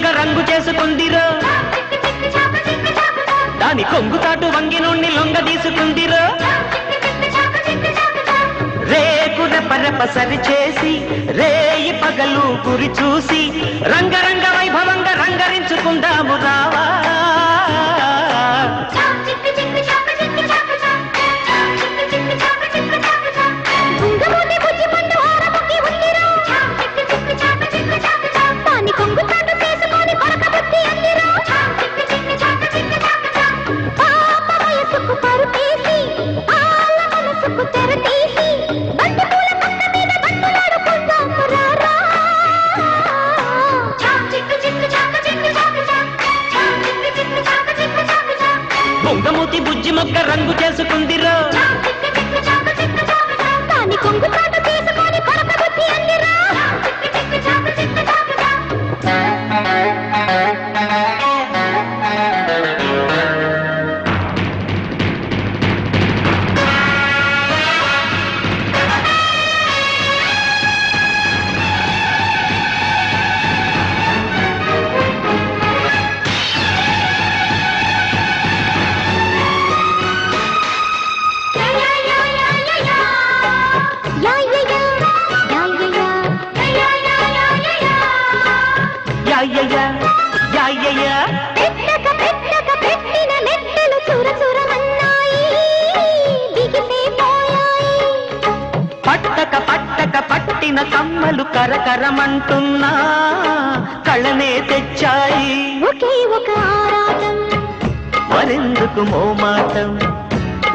మొగ్గ రంగు చేసుకుందిరో దాని కొంగుతాటు వంగి నుండి లొంగ తీసుకుందిరో రేకున పరప సరి చేసి రేయి పగలు గురి చూసి రంగరంగ వైభవంగా రంగరించుకుందాము రావా బొంగమూతి బుజ్జి మొగ్గ రంగు చేసుకుందిరో దాని కొంగుతాటు చేసుకొని కొరక బుద్ధి అందిరో పట్టక పట్టక పట్టిన కమ్మలు కరకరమంటున్నా కళ్ళనే తెచ్చాయి ఒకే ఒక ఆరాటం మరెందుకు మోమాటం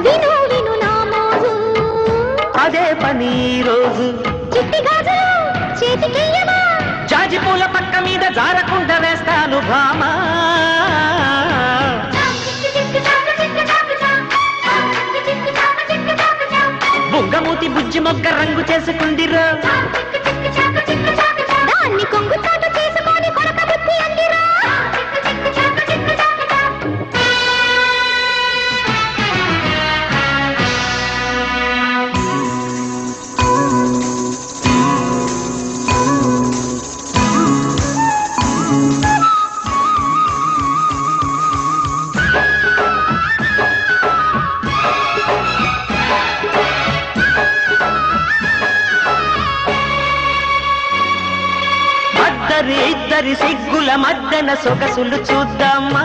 విను విను నా మోజు అదే పని రోజు చిట్టి గాజులు చేతికియ్యమా జాజి పూల పక్క మీద జారకుండా వేస్తాను భామా బొంగమూతి బుజ్జి మొగ్గ రంగు చేసుకుందిరో దాన్ని కొంగుతాటు చేసుకొని కొరక బుద్ధి అందిరో ఇద్దరి సిగ్గుల మధ్యన సొగసులు చూద్దామా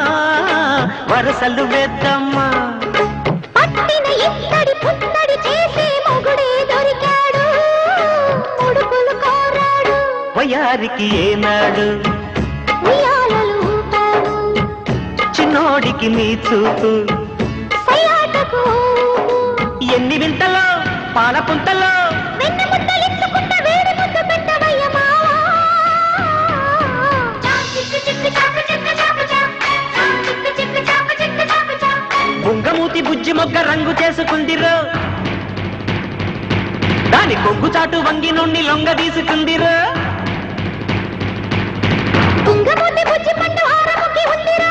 వరసలు వేద్దామా పట్టిన ఇత్తడి పుత్తడి చేసే మొగుడే దొరికాడు ముడుపులు కోరాడు వయారికి ఏనాడు ఉయ్యాలలు ఊపాడు చిన్నోడికి నీ చూపు సయాటకు ఎన్ని వింతలో పాల పుంతలో వెన్న ముద్దలించుకుంట వేడి ముద్ద పెట్టవయ్యమా బొంగమూతి బుజ్జి మొగ్గ రంగు చేసుకుందిరో దాని కొంగుచాటు వంగి నుండి లొంగ తీసుకుందిరో బొంగమూతి బుజ్జి పండు ఆరముకి ఉందిరో